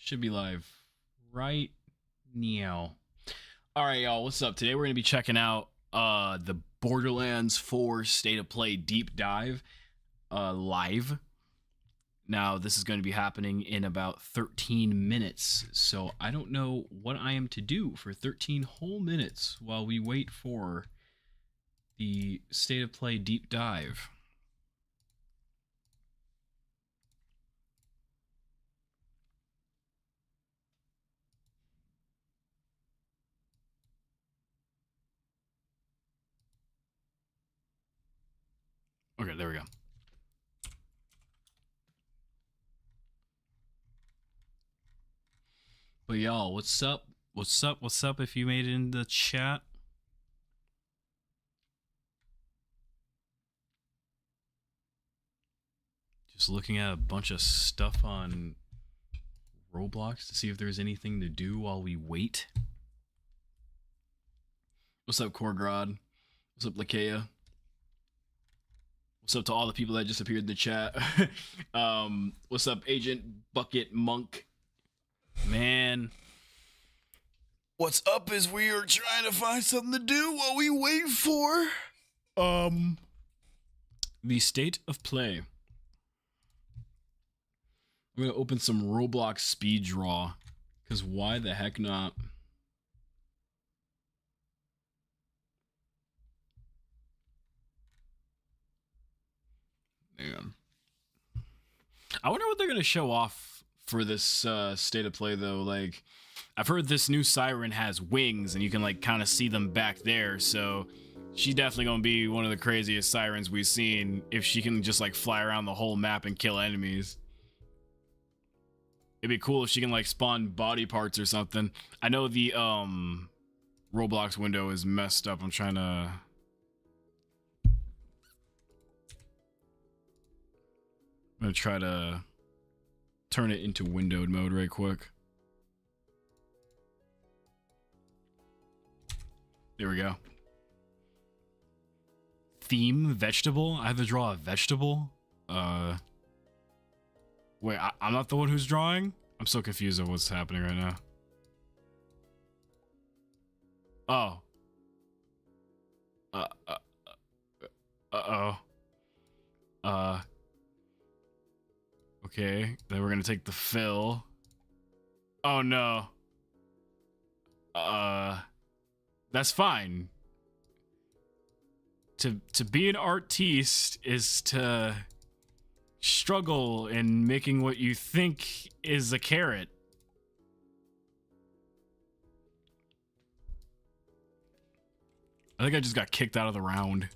Should be live right now. All right, y'all. What's up? Today we're gonna be checking out the Borderlands 4 State of Play deep dive live. Now this is going to be happening in about 13 minutes, so I don't know what I am to do for 13 whole minutes while we wait for the State of Play deep dive. Okay, there we go. But y'all, what's up? What's up? What's up if you made it in the chat? Just looking at a bunch of stuff on Roblox to see if there's anything to do while we wait. What's up, Korgrod? What's up, Lakea? What's up to all the people that just appeared in the chat? What's up, Agent Bucket Monk? Man, what's up is we are trying to find something to do while we wait for the State of Play. I'm gonna open some Roblox speed draw, because why the heck not? Man, I wonder what they're gonna show off for this State of Play though. Like, I've heard this new siren has wings and you can like kind of see them back there, so she's definitely gonna be one of the craziest sirens we've seen if she can just like fly around the whole map and kill enemies. It'd be cool if she can like spawn body parts or something. I know the Roblox window is messed up. I'm gonna try to turn it into windowed mode right quick. There we go. Theme vegetable? I have to draw a vegetable? Wait, I'm not the one who's drawing? I'm so confused of what's happening right now. Oh. Uh-oh. Okay, then we're gonna take the fill. Oh no. That's fine. To be an artiste is to struggle in making what you think is a carrot. I think I just got kicked out of the round.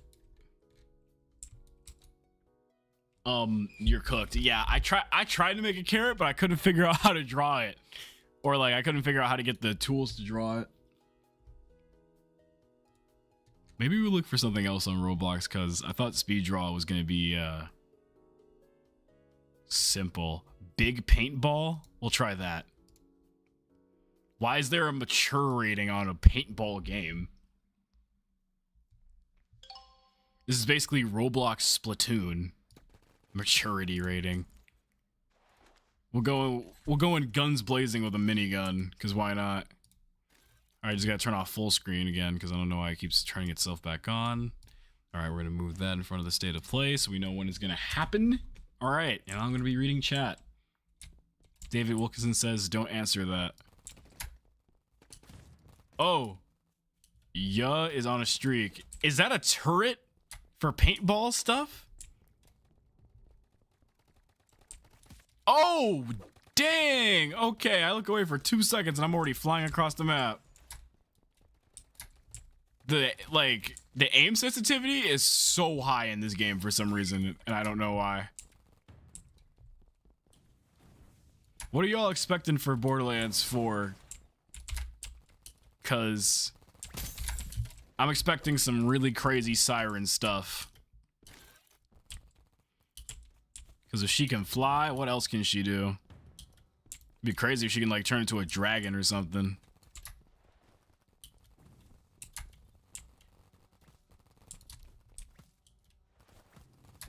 You're cooked. Yeah, I tried to make a carrot, but I couldn't figure out how to draw it. Or like I couldn't figure out how to get the tools to draw it. Maybe we look for something else on Roblox, because I thought speed draw was gonna be simple. Big paintball? We'll try that. Why is there a mature rating on a paintball game? This is basically Roblox Splatoon. Maturity rating. We'll go in guns blazing with a minigun, because why not? Alright, just gotta turn off full screen again, because I don't know why it keeps turning itself back on. Alright, we're gonna move that in front of the State of Play so we know when it's gonna happen. Alright, and I'm gonna be reading chat. David Wilkinson says, don't answer that. Oh. Yuh is on a streak. Is that a turret for paintball stuff? Oh, dang. Okay, I look away for 2 seconds and I'm already flying across the map. The aim sensitivity is so high in this game for some reason, and I don't know why. What are y'all expecting for Borderlands 4? Cause I'm expecting some really crazy siren stuff. Because if she can fly, what else can she do? It'd be crazy if she can like turn into a dragon or something.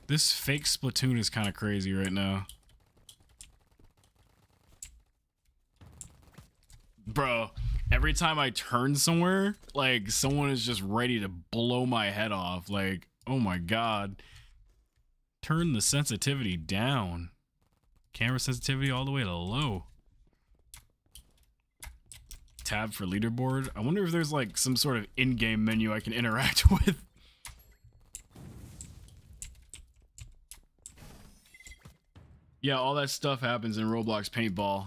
This fake Splatoon is kind of crazy right now. Bro, every time I turn somewhere, like, someone is just ready to blow my head off. Like, oh my god. Turn the sensitivity down. Camera sensitivity all the way to low. Tab for leaderboard. I wonder if there's like some sort of in-game menu I can interact with. Yeah, all that stuff happens in Roblox Paintball.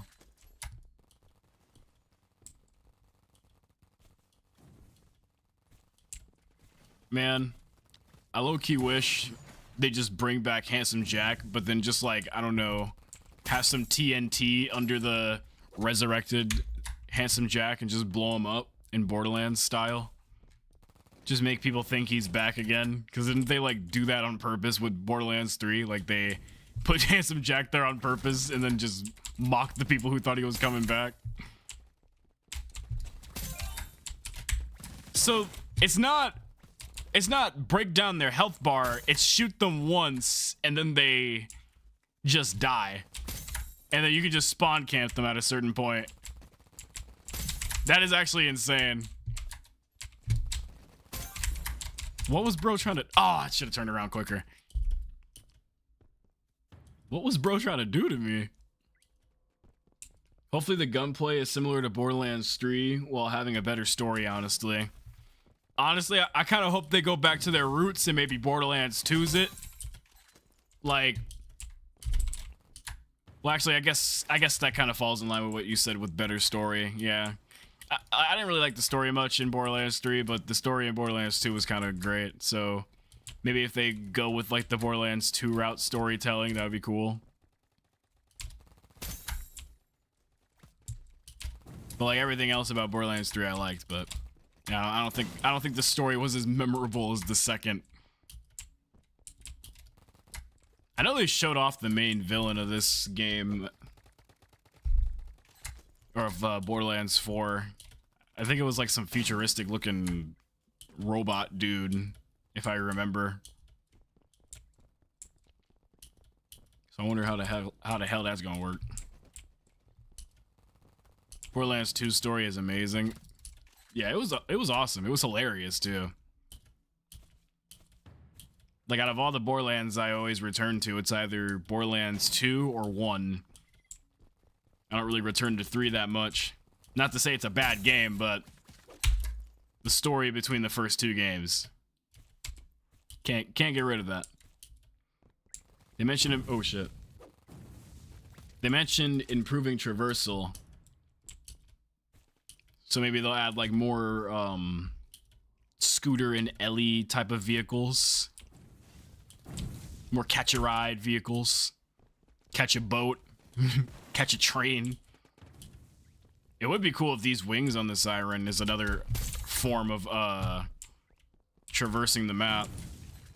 Man, I low-key wish they just bring back Handsome Jack, but then just like, I don't know, have some TNT under the resurrected Handsome Jack and just blow him up in Borderlands style. Just make people think he's back again. Because didn't they like do that on purpose with Borderlands 3? Like they put Handsome Jack there on purpose and then just mock the people who thought he was coming back. So it's not break down their health bar, it's shoot them once and then they just die. And then you can just spawn camp them at a certain point. That is actually insane. What was bro trying to... Oh, I should have turned around quicker. What was bro trying to do to me? Hopefully the gunplay is similar to Borderlands 3 while having a better story, honestly. Honestly, I kind of hope they go back to their roots and maybe Borderlands 2's it. Like... Well, actually, I guess that kind of falls in line with what you said with better story. Yeah. I didn't really like the story much in Borderlands 3, but the story in Borderlands 2 was kind of great. So maybe if they go with like the Borderlands 2 route storytelling, that would be cool. But like everything else about Borderlands 3 I liked, but yeah, I don't think the story was as memorable as the second. I know they showed off the main villain of this game, or of Borderlands 4. I think it was like some futuristic looking robot dude, if I remember. So I wonder how the hell that's gonna work. Borderlands 2 story is amazing. Yeah, it was awesome. It was hilarious too. Like out of all the Borderlands I always return to, it's either Borderlands 2 or 1. I don't really return to 3 that much. Not to say it's a bad game, but the story between the first 2 games. Can't get rid of that. They mentioned oh shit. They mentioned improving traversal. So maybe they'll add like more scooter and Ellie type of vehicles. More catch a ride vehicles. Catch a boat. Catch a train. It would be cool if these wings on the Siren is another form of traversing the map.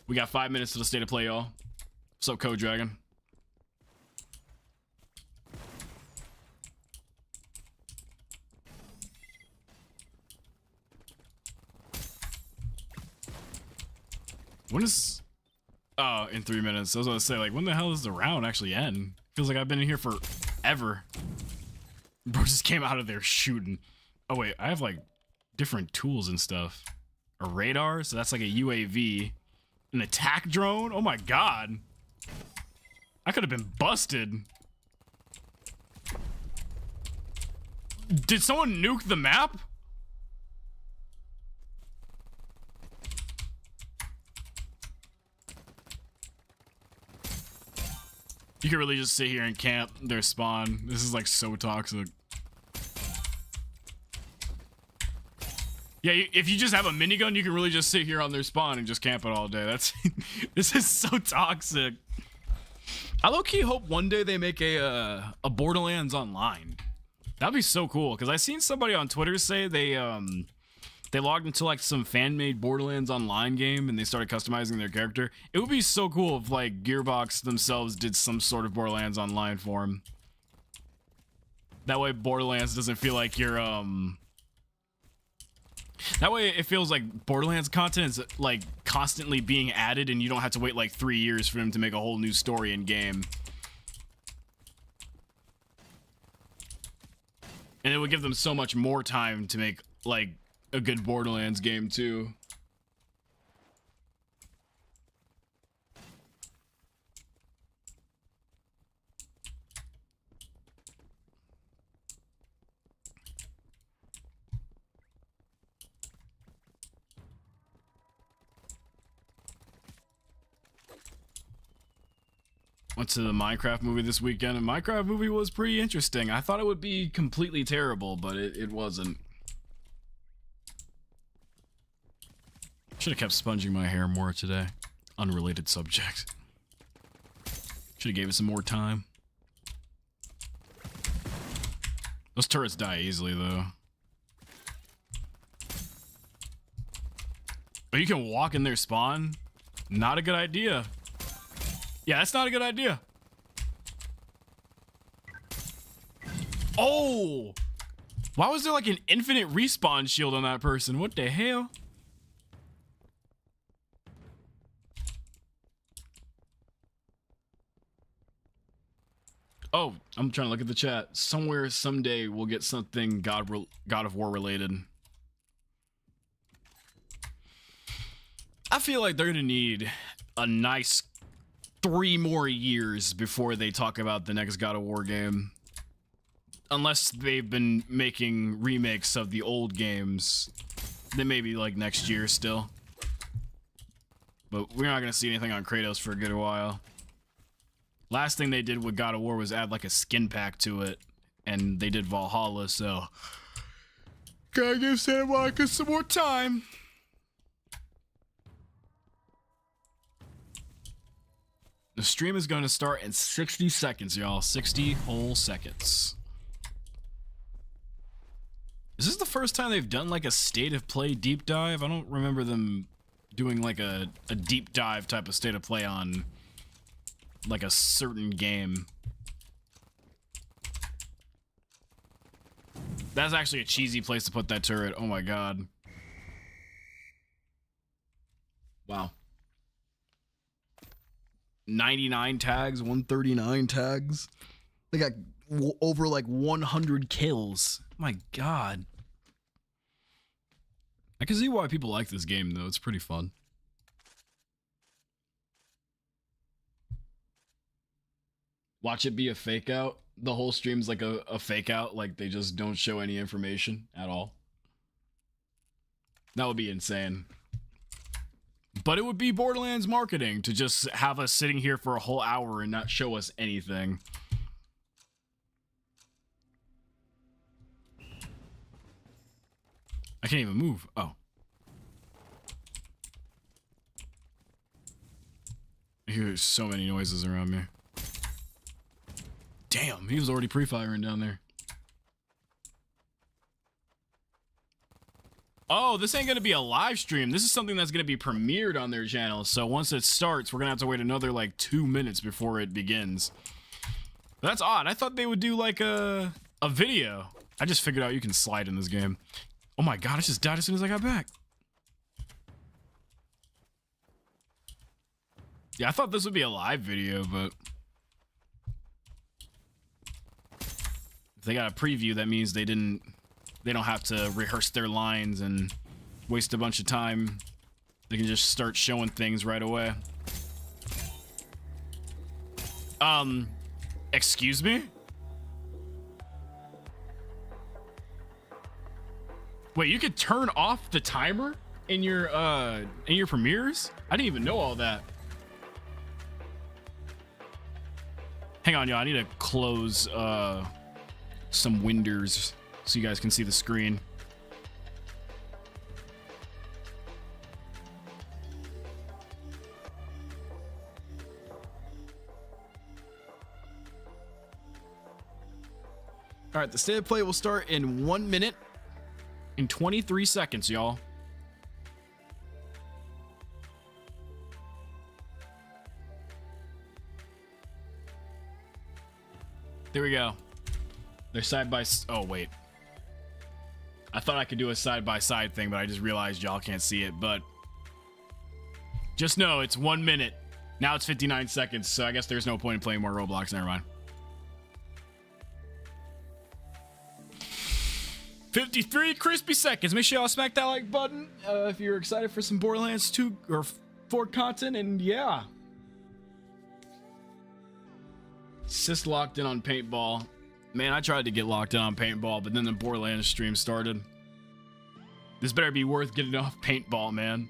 We got 5 minutes to the state of play, y'all. What's up, Code Dragon? When is... Oh, in 3 minutes. I was gonna say, like, when the hell does the round actually end? Feels like I've been in here forever. Bro just came out of there shooting. Oh, wait. I have, like, different tools and stuff. A radar, so that's like a UAV. An attack drone? Oh, my God. I could have been busted. Did someone nuke the map? You can really just sit here and camp their spawn. This is like so toxic. Yeah, if you just have a minigun, you can really just sit here on their spawn and just camp it all day. That's this is so toxic. I low-key hope one day they make a Borderlands Online. That'd be so cool, because I seen somebody on Twitter say they logged into like some fan-made Borderlands Online game and they started customizing their character. It would be so cool if like Gearbox themselves did some sort of Borderlands Online for them. That way Borderlands doesn't feel like you're that way it feels like Borderlands content is like constantly being added and you don't have to wait like 3 years for them to make a whole new story in game. And it would give them so much more time to make, like, a good Borderlands game, too. Went to the Minecraft movie this weekend, and Minecraft movie was pretty interesting. I thought it would be completely terrible, but it wasn't. Should have kept sponging my hair more today. Unrelated subject. Should have gave it some more time. Those turrets die easily, though. But you can walk in their spawn? Not a good idea. Yeah, that's not a good idea. Oh! Why was there like an infinite respawn shield on that person? What the hell? Oh, I'm trying to look at the chat. Somewhere, someday, we'll get something God of War related. I feel like they're gonna need a nice 3 more years before they talk about the next God of War game. Unless they've been making remakes of the old games. Then maybe like next year still. But we're not gonna see anything on Kratos for a good while. Last thing they did with God of War was add like a skin pack to it. And they did Valhalla, so gotta give Santa Monica some more time. The stream is going to start in 60 seconds, y'all. 60 whole seconds. Is this the first time they've done like a state of play deep dive? I don't remember them doing like a deep dive type of state of play on like a certain game. That's actually a cheesy place to put that turret. Oh my god. Wow. 99 tags, 139 tags. They got over like 100 kills. My god. I can see why people like this game though. It's pretty fun. Watch it be a fake out. The whole stream's like a fake out. Like they just don't show any information at all. That would be insane. But it would be Borderlands marketing to just have us sitting here for a whole hour and not show us anything. I can't even move. Oh. I hear so many noises around me. Damn, he was already pre-firing down there. Oh, this ain't gonna be a live stream. This is something that's gonna be premiered on their channel. So once it starts, we're gonna have to wait another like 2 minutes before it begins. That's odd. I thought they would do like a video. I just figured out you can slide in this game. Oh my god, I just died as soon as I got back. Yeah, I thought this would be a live video, but if they got a preview, that means they don't have to rehearse their lines and waste a bunch of time. They can just start showing things right away. Excuse me? Wait, you could turn off the timer in your premieres? I didn't even know all that. Hang on, y'all. I need to close some windows so you guys can see the screen. All right, the state of play will start in 1 minute and 23 seconds, y'all. There we go. They're side by. Oh wait. I thought I could do a side-by-side thing, but I just realized y'all can't see it. But just know it's 1 minute. Now it's 59 seconds, so I guess there's no point in playing more Roblox. Never mind. 53 crispy seconds. Make sure y'all smack that like button if you're excited for some Borderlands 2 or 4 content. And yeah, Sis locked in on paintball. Man, I tried to get locked in on paintball, but then the Borderlands stream started. This better be worth getting off paintball, man.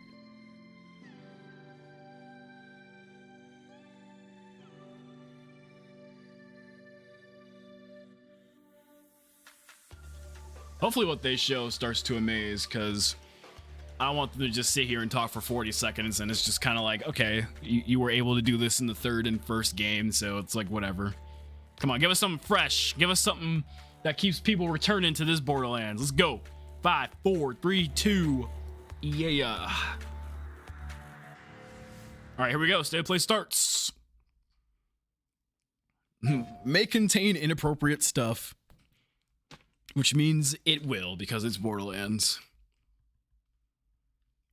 Hopefully what they show starts to amaze, because I don't want them to just sit here and talk for 40 seconds and it's just kind of like, okay, you were able to do this in the third and first game, so it's like, whatever. Come on, give us something fresh. Give us something that keeps people returning to this Borderlands. Let's go. 5, 4, 3, 2. Yeah. All right, here we go. State of play starts. May contain inappropriate stuff, which means it will, because it's Borderlands.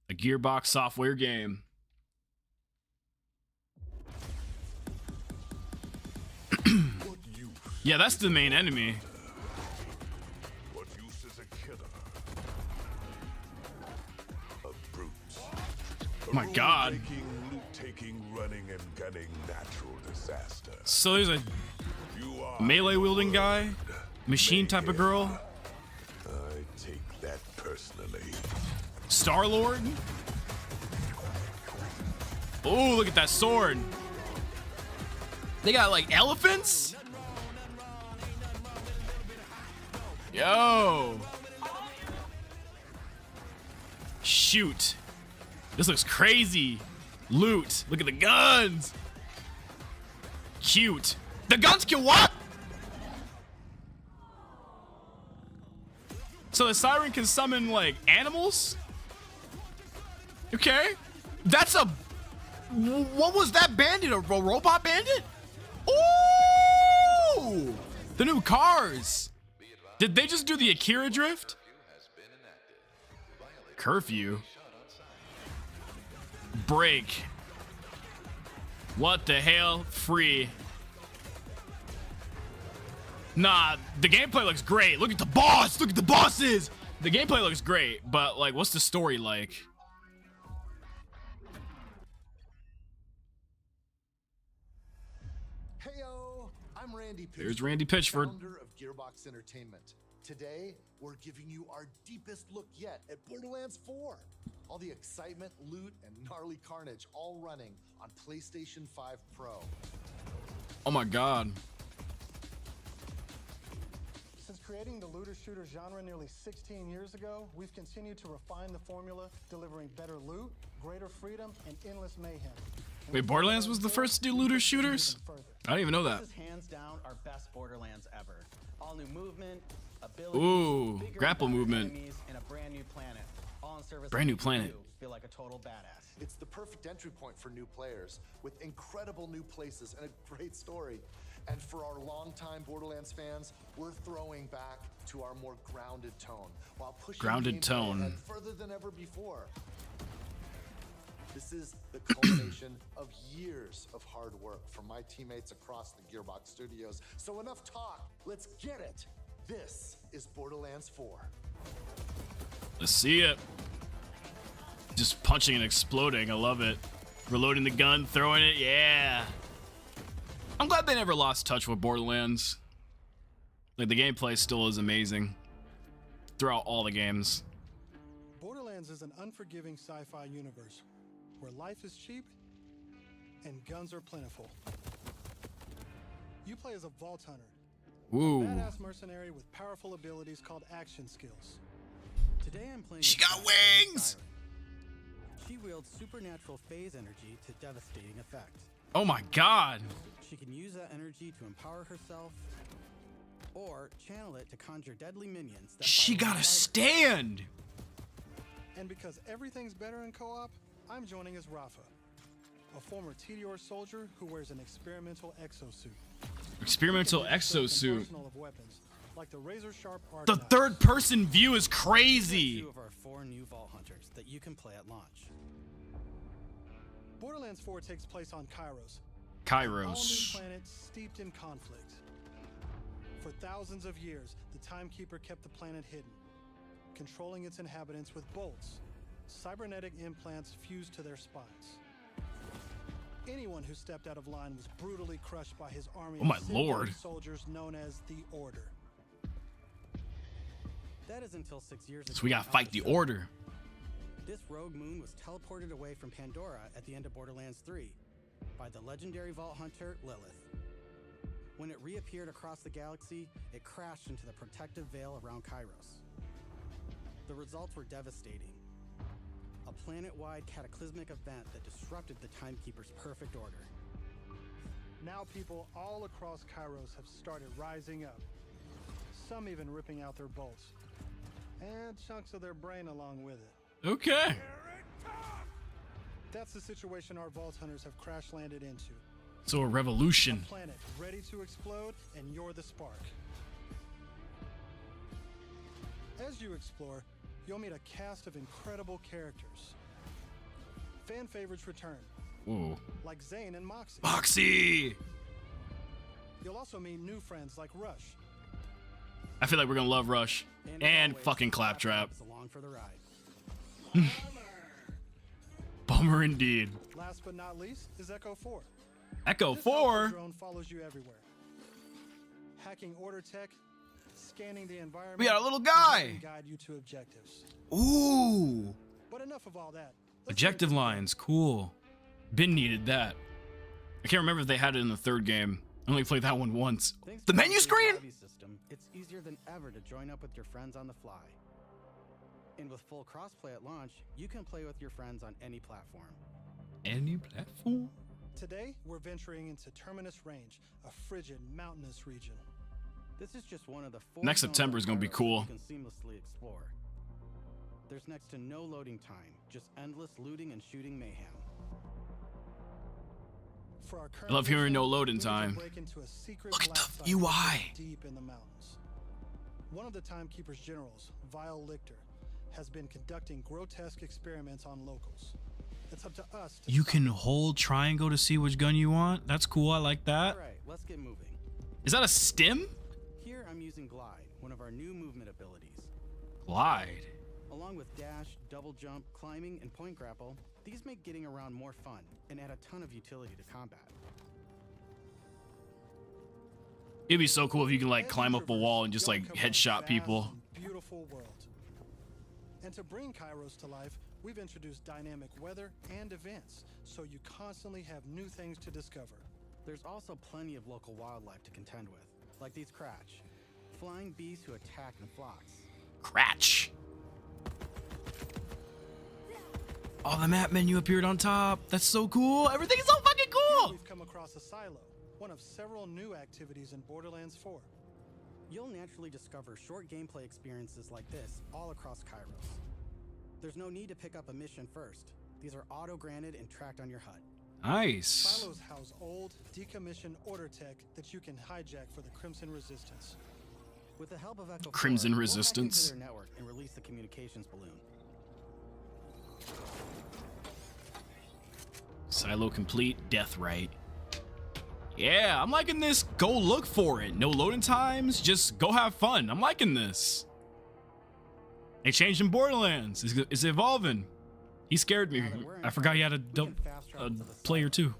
A Gearbox software game. Yeah, that's the main enemy. What use is a killer? A brute. Oh my god. Loot taking, running, and gunning natural disaster. So there's a melee wielding guy, machine type of girl. I take that personally. Star-Lord. Oh, look at that sword. They got like elephants. Yo. Shoot. This looks crazy. Loot. Look at the guns. Cute. The guns can what? So the siren can summon like animals? Okay. That's a... What was that bandit? A robot bandit? Ooh! The new cars. Did they just do the Akira drift? Curfew. Break. What the hell? Free. Nah, the gameplay looks great. Look at the boss. Look at the bosses. The gameplay looks great, but like, what's the story like? Heyo, I'm Randy Pitchford. There's Randy Pitchford. Founder of Gearbox Entertainment. Today, we're giving you our deepest look yet at Borderlands 4. All the excitement, loot, and gnarly carnage all running on PlayStation 5 Pro. Oh my god. Since creating the looter-shooter genre nearly 16 years ago, we've continued to refine the formula, delivering better loot, greater freedom, and endless mayhem. Wait, Borderlands was the first to do looter shooters? I didn't even know that. This is hands down our best Borderlands ever. All new movement, abilities, Ooh, bigger grapple and better movement. enemies, and a brand new planet. All in service Brand new of planet. you feel like a total badass. It's the perfect entry point for new players, with incredible new places and a great story. And for our longtime Borderlands fans, we're throwing back to our more grounded tone, while pushing Grounded gameplay tone. ahead further than ever before. This is the culmination of years of hard work from my teammates across the Gearbox studios. So enough talk, let's get it. This is Borderlands 4. Let's see it. Just punching and exploding. I love it. Reloading the gun, throwing it. Yeah. I'm glad they never lost touch with Borderlands. Like, the gameplay still is amazing throughout all the games. Borderlands is an unforgiving sci-fi universe where life is cheap and guns are plentiful. You play as a vault hunter, Ooh. badass mercenary with powerful abilities called action skills. Today I'm playing. She as got Siren. wings! She wields supernatural phase energy to devastating effect. Oh my god. She can use that energy to empower herself, or channel it to conjure deadly minions. That She fight got a alongside her. stand. And because everything's better in co-op, I'm joining as Rafa, a former TDR soldier who wears an experimental exosuit. Experimental He can build himself an exosuit. arsenal of weapons, like the razor-sharp arc The knife. third person view is crazy. 2 of our 4 new Vault Hunters that you can play at launch. Borderlands 4 takes place on Kairos, all Kairos. new planet steeped in conflict. For thousands of years, the Timekeeper kept the planet hidden, controlling its inhabitants with bolts, cybernetic implants fused to their spines. Anyone who stepped out of line was brutally crushed by his army Oh my of synthetic lord. soldiers known as the Order. That is until 6 years ago. So we gotta fight the Order. This rogue moon was teleported away from Pandora at the end of Borderlands 3 by the legendary Vault Hunter Lilith. When it reappeared across the galaxy, it crashed into the protective veil around Kairos. The results were devastating. A planet-wide cataclysmic event that disrupted the Timekeeper's perfect order. Now people all across Kairos have started rising up. Some even ripping out their bolts. And chunks of their brain along with it. Okay. That's the situation our Vault Hunters have crash landed into. So a revolution. A planet ready to explode, and you're the spark. As you explore, you'll meet a cast of incredible characters. Fan favorites return, Ooh. like Zane and Moxie. Moxie! You'll also meet new friends like Rush. I feel like we're gonna love Rush. And always, fucking Claptrap. is along for the ride. Bummer indeed. Last but not least is Echo 4. Echo This 4? drone follows you everywhere. Hacking order tech, scanning the environment. We got a little and guy. helping guide you to objectives. Ooh. But enough of all that. Let's Objective get into lines. Cool. Been needed that. I can't remember if they had it in the third game. I only played that one once. Thanks The to menu the screen? lobby system, it's easier than ever to join up with your friends on the fly. And with full crossplay at launch, you can play with your friends on any platform. Any platform? Today, we're venturing into Terminus Range, a frigid, mountainous region. This is just one of the 4 Next zones September of is gonna be Kairos cool. You can seamlessly explore. There's next to no loading time, just endless looting and shooting mayhem. For our current I love hearing mission, no loading we need to time. break into a secret Look at blast the site UI. deep in the mountains. One of the Timekeeper's generals, Vile Lichter, has been conducting grotesque experiments on locals. It's up to us to You stop can it. hold triangle to see which gun you want. That's cool. I like that. Alright, let's get moving. Is that a stim? Here I'm using Glide, one of our new movement abilities. Glide. Along with dash, double jump, climbing, and point grapple, these make getting around more fun and add a ton of utility to combat. It'd be so cool if you can like As climb you up a traverse, wall and just you'll like uncover a headshot vast people. and beautiful world. And to bring Kairos to life, we've introduced dynamic weather and events, so you constantly have new things to discover. There's also plenty of local wildlife to contend with, like these Cratch, flying beasts who attack in flocks. Cratch. Oh, the map menu appeared on top. That's so cool. Everything is so fucking cool. We've come across a silo, one of several new activities in Borderlands 4. You'll naturally discover short gameplay experiences like this all across Kairos. There's no need to pick up a mission first. These are auto-granted and tracked on your HUD. Nice. Silos house old, decommissioned order tech that you can hijack for the Crimson Resistance. With the help of Echo 4, Crimson we'll hack into Resistance. their network and release the communications balloon. Silo complete. Death right. Yeah, I'm liking this. Go look for it. No loading times. Just go have fun. I'm liking this. They changed in Borderlands. It's evolving. He scared me. Now that we're in I forgot he had a, we can dump, fast travel a to the player site. too.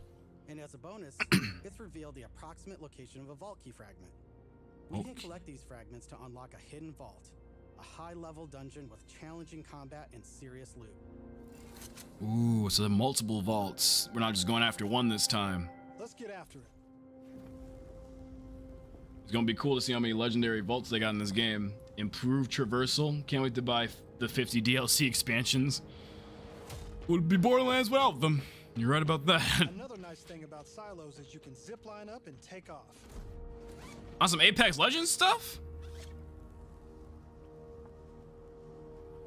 And as a bonus, it's revealed the approximate location of a vault key fragment. We can Okay. collect these fragments to unlock a hidden vault, a high-level dungeon with challenging combat and serious loot. Ooh, so the multiple vaults. We're not just going after one this time. Let's get after it. It's gonna be cool to see how many legendary vaults they got in this game. Improved traversal. Can't wait to buy the 50 DLC expansions. Would be Borderlands without them. You're right about that. Another nice thing about silos is you can zip line up and take off. On some Apex Legends stuff?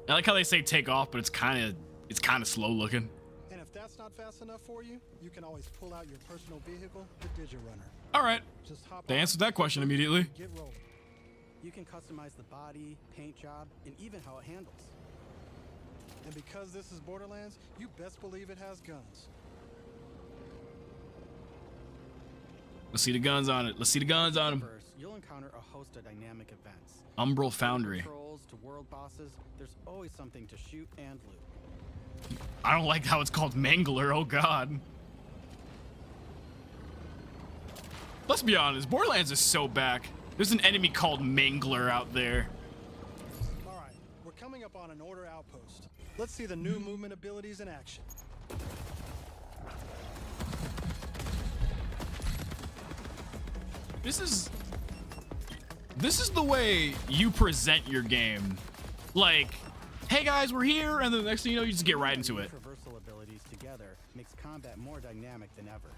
I like how they say take off, but it's kind of slow looking. And if that's not fast enough for you, you can always pull out your personal vehicle, the Digirunner. All right. Just hop They on, answered that question immediately. get rolling. You can customize the body, paint job, and even how it handles. And because this is Borderlands, you best believe it has guns. Let's see the guns on it. Let's see the guns on them. First, you'll encounter a host of dynamic events. Umbral Foundry. Patrols to world world bosses, there's always something to shoot and loot. I don't like how it's called Mangler. Oh god. Let's be honest, Borderlands is so back. There's an enemy called Mangler out there. All right, we're coming up on an order outpost. Let's see the new movement abilities in action. This is the way you present your game. Like, hey guys, we're here, and then the next thing you know, you just get right into it. Traversal abilities together makes combat more dynamic than ever.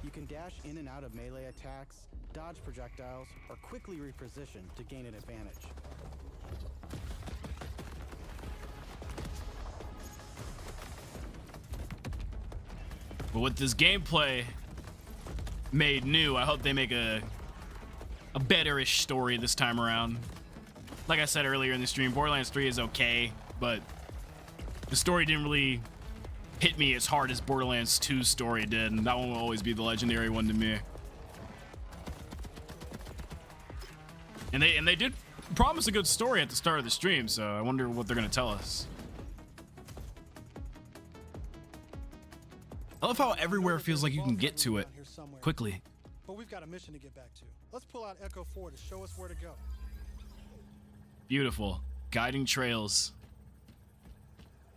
You can dash in and out of melee attacks, dodge projectiles, or quickly reposition to gain an advantage. But with this gameplay made new, I hope they make a better-ish story this time around. Like I said earlier in the stream, Borderlands 3 is okay, but the story didn't really hit me as hard as Borderlands 2's story did, and that one will always be the legendary one to me. And they did promise a good story at the start of the stream, so I wonder what they're gonna tell us. I love how everywhere feels like you can get to it quickly. But we've got a mission to get back to. Let's pull out Echo 4 to show us where to go. Beautiful. Guiding trails.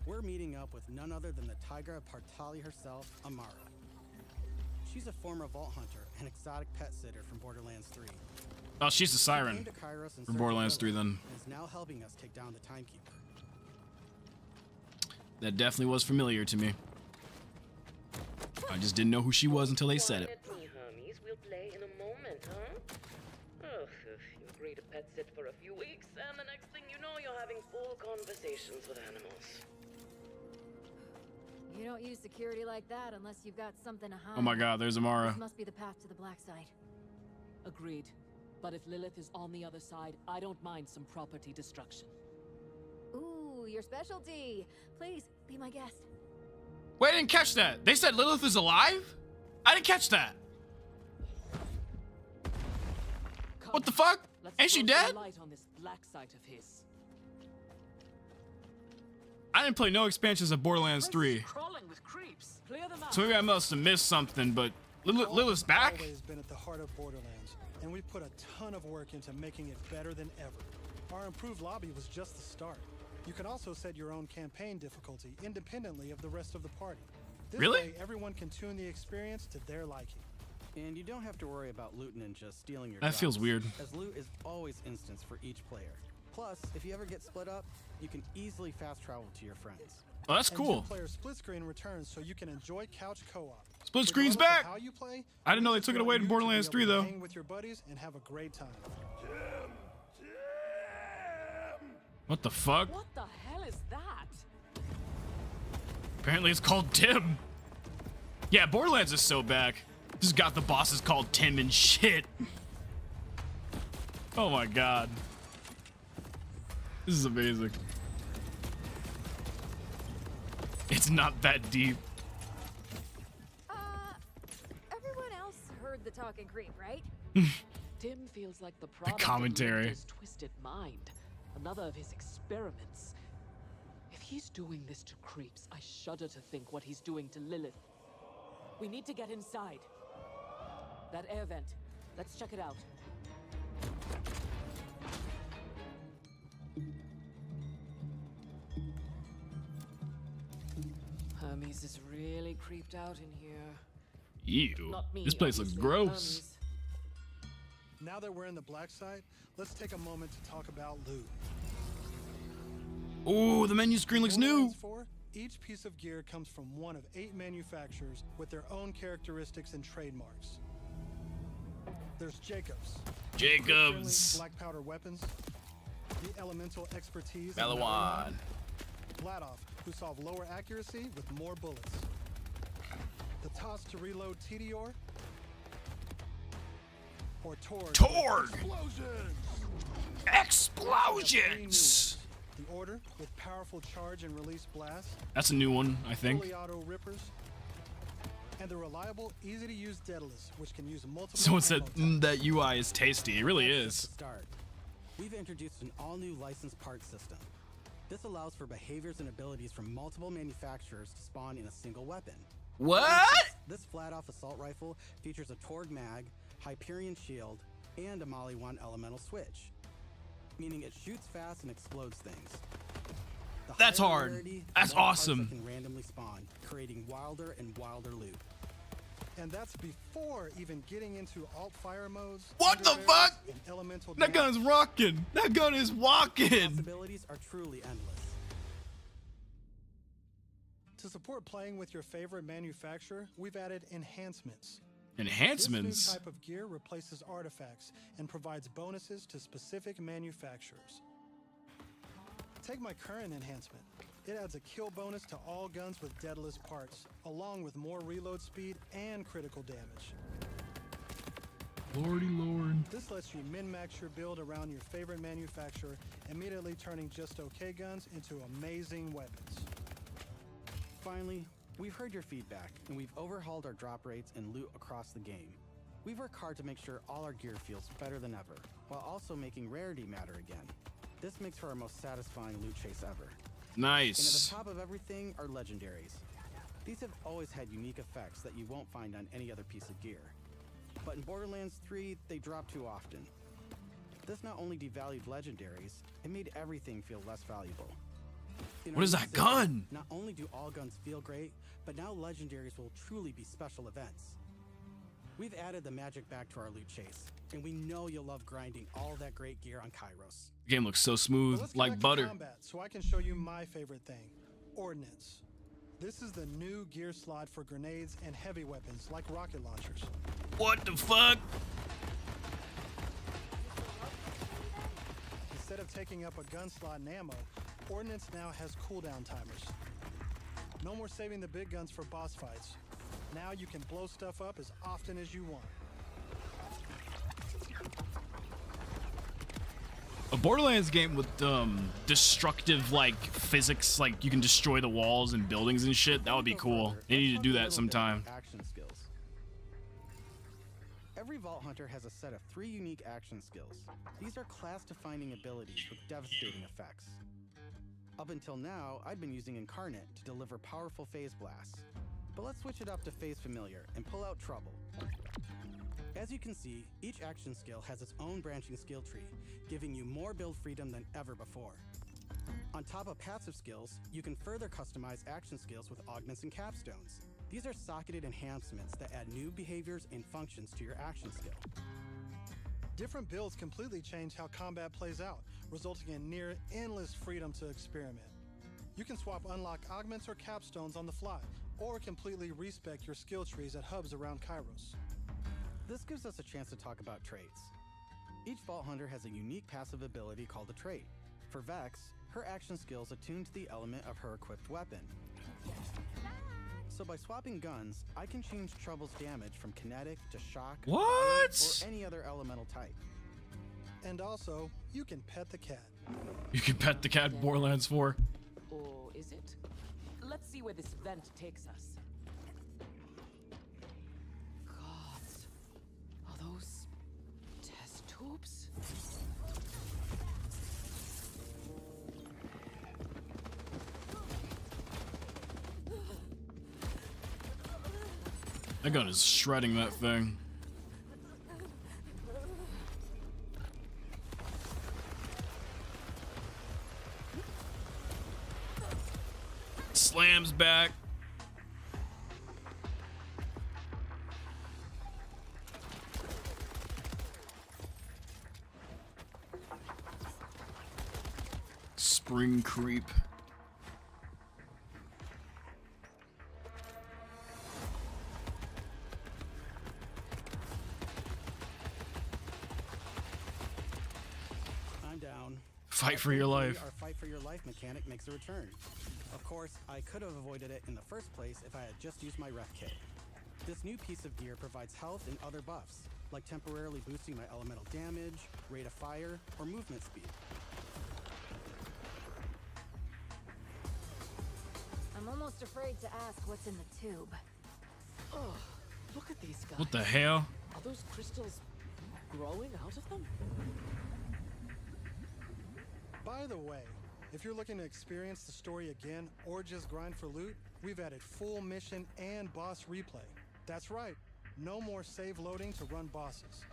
We're meeting up with none other than the Tigra Partali herself, Amara. She's a former Vault Hunter and exotic pet sitter from Borderlands 3. Oh, she's the She siren came to Kairos in from search of Borderlands 3 Lilith then. and is now helping us take down the Timekeeper. That definitely was familiar to me. I just didn't know who she was until they said it. Me, homies. We'll play in a moment, huh? Oh, you agree to pet sit for a few weeks, and the next thing you know, you're having full conversations with animals. You don't use security like that unless you've got something to hide. Oh my god, there's Amara. This must be the path to the black side. Agreed. But if Lilith is on the other side, I don't mind some property destruction. Ooh, your specialty. Please, be my guest. Wait, I didn't catch that. They said Lilith is alive? I didn't catch that. Come, What the fuck? let's Ain't she throw some dead? light on this black side of his. I didn't play no expansions of Borderlands 3. Crawling with creeps. Clear them out. So maybe I must have missed something, but Lilith's back? Always been at the heart of Borderlands, and we've put a ton of work into making it better than ever. Our improved lobby was just the start. You can also set your own campaign difficulty independently of the rest of the party. This Really? way, everyone can tune the experience to their liking. And you don't have to worry about loot ninjas stealing your That feels drops, weird. as loot is always instanced for each player. Plus, if you ever get split up, you can easily fast travel to your friends. Oh, that's And cool. two-player split screen returns so you can enjoy couch co-op. Split screen's Regardless of back. How you play, I didn't know we they just took it want away in you to be Borderlands able 3 to though. Hang with your buddies and have a great time. What the fuck? What the hell is that? Apparently it's called Tim. Yeah, Borderlands is so back. Just got the bosses called Tim and shit. Oh my god. This is amazing. It's not that deep. Everyone else heard the talking creep, right? Tim feels like the product commentary. of Victor's twisted mind. Another of his experiments. If he's doing this to creeps, I shudder to think what he's doing to Lilith. We need to get inside. That air vent. Let's check it out. Hermes is really creeped out in here. Ew. Not me, This place looks obviously, gross. Hermes. Now that we're in the black side, let's take a moment to talk about loot. Ooh, the menu screen looks new. Borderlands 4, each piece of gear comes from one of 8 manufacturers with their own characteristics and trademarks. There's Jacobs. Jacobs. Black powder weapons. The elemental expertise. Malawan. Vladoff, who solve lower accuracy with more bullets. The toss to reload Tedior. Or Torg. Torg. Explosions! Explosions. The Order with powerful charge and release blasts. That's a new one, I think. Fully auto rippers. And the reliable, easy-to-use Daedalus, which can use multiple Someone said ammo types. that UI is tasty. It really That's just is. the start. we've introduced an all-new licensed parts system. This allows for behaviors and abilities from multiple manufacturers to spawn in a single weapon. What? This flat-off assault rifle features a Torg mag, Hyperion shield, and a Molly 1 elemental switch, meaning it shoots fast and explodes things. The That's higher hard. rarity, the That's more parts awesome. that can randomly spawn, creating wilder and wilder loot. And that's before even getting into alt fire modes. What the underbarrels, fuck? and elemental That gun's damage. rocking. That gun is walking. Possibilities are truly endless. To support playing with your favorite manufacturer, we've added enhancements. Enhancements. This new type of gear replaces artifacts and provides bonuses to specific manufacturers. Take my current enhancement. It adds a kill bonus to all guns with deadless parts, along with more reload speed and critical damage. Lordy Lord. This lets you min-max your build around your favorite manufacturer, immediately turning just okay guns into amazing weapons. Finally, we've heard your feedback, and we've overhauled our drop rates and loot across the game. We've worked hard to make sure all our gear feels better than ever, while also making rarity matter again. This makes for our most satisfying loot chase ever. And at Nice. the top of everything are legendaries. These have always had unique effects that you won't find on any other piece of gear. But in Borderlands 3, they drop too often. This not only devalued legendaries, it made everything feel less valuable. In What our is new that system, gun? Not only do all guns feel great, but now legendaries will truly be special events. We've added the magic back to our loot chase, and we know you'll love grinding all that great gear on Kairos. The game looks so But smooth, let's like get back to butter. combat, so I can show you my favorite thing, Ordnance. This is the new gear slot for grenades and heavy weapons like rocket launchers. What the fuck? Instead of taking up a gun slot and ammo, Ordnance now has cooldown timers. No more saving the big guns for boss fights. Now you can blow stuff up as often as you want. A Borderlands game with destructive like physics, like you can destroy the walls and buildings and shit. That would be cool. They need to do that sometime. Action skills. Every Vault Hunter has a set of 3 unique action skills. These are class-defining abilities with devastating effects. Up until now, I'd been using Incarnate to deliver powerful phase blasts. But let's switch it up to Phase Familiar and pull out Trouble. As you can see, each action skill has its own branching skill tree, giving you more build freedom than ever before. On top of passive skills, you can further customize action skills with augments and capstones. These are socketed enhancements that add new behaviors and functions to your action skill. Different builds completely change how combat plays out, resulting in near endless freedom to experiment. You can swap unlock augments or capstones on the fly, or completely respec your skill trees at hubs around Kairos. This gives us a chance to talk about traits. Each Vault Hunter has a unique passive ability called a trait. For Vex, her action skills attune to the element of her equipped weapon. So by swapping guns, I can change Trouble's damage from kinetic to shock, What? or any other elemental type. And also, you can pet the cat. You can pet the cat in Borderlands 4. Or is it? Let's see where this vent takes us. God, are those test tubes? That gun is shredding that thing. Slams back. Spring creep. I'm down. Fight for your life. Our fight for your life mechanic makes a return. Of course, I could have avoided it in the first place if I had just used my ref kit. This new piece of gear provides health and other buffs, like temporarily boosting my elemental damage, rate of fire, or movement speed. I'm almost afraid to ask what's in the tube. Oh, look at these guys. What the hell? Are those crystals growing out of them? By the way, if you're looking to experience the story again or just grind for loot, we've added full mission and boss replay. That's right, no more save loading to run bosses.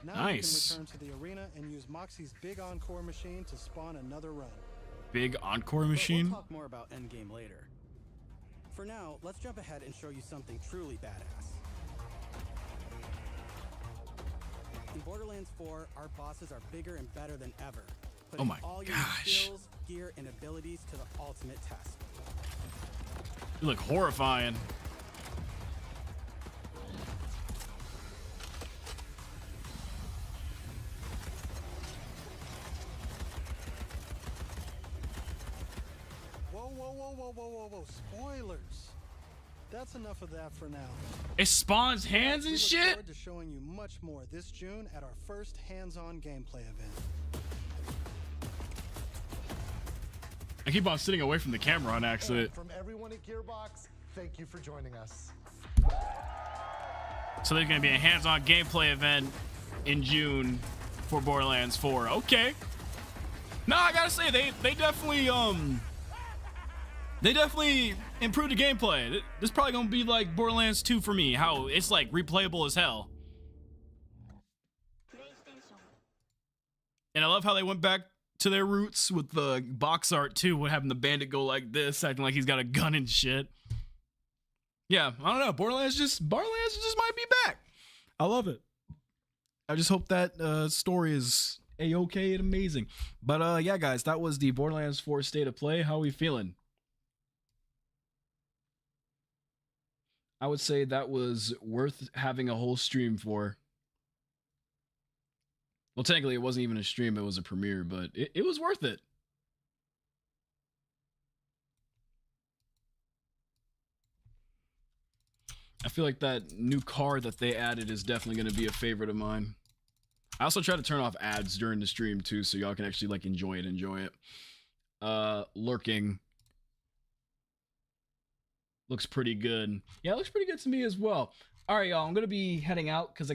Now Nice. you can return to the arena and use Moxie's big encore machine to spawn another run. Big encore But machine. we'll talk more about endgame later. For now, let's jump ahead and show you something truly badass. In Borderlands 4, our bosses are bigger and better than ever, Oh putting my all your gosh. skills, gear, and abilities to the ultimate test. You look horrifying. Whoa, whoa, whoa, whoa, whoa, whoa, whoa, spoilers. That's enough of that for now. It spawns hands We and look shit. forward to showing you much more this June at our first hands-on gameplay event. I keep on sitting away from the camera on accident. From everyone at Gearbox, thank you for joining us. So there's gonna be a hands-on gameplay event in June for Borderlands 4. Okay. No, I gotta say they definitely improved the gameplay. This is probably gonna be like Borderlands 2 for me. How it's like replayable as hell. And I love how they went back to their roots with the box art too, with having the bandit go like this, acting like he's got a gun and shit. Yeah, I don't know. Borderlands just might be back. I love it. I just hope that story is a-okay and amazing. But yeah, guys, that was the Borderlands 4 State of Play. How are we feeling? I would say that was worth having a whole stream for. Well, technically, it wasn't even a stream. It was a premiere, but it was worth it. I feel like that new car that they added is definitely going to be a favorite of mine. I also try to turn off ads during the stream, too, so y'all can actually, like, enjoy it. Lurking. Looks pretty good. Yeah, it looks pretty good to me as well. All right, y'all. I'm going to be heading out because I got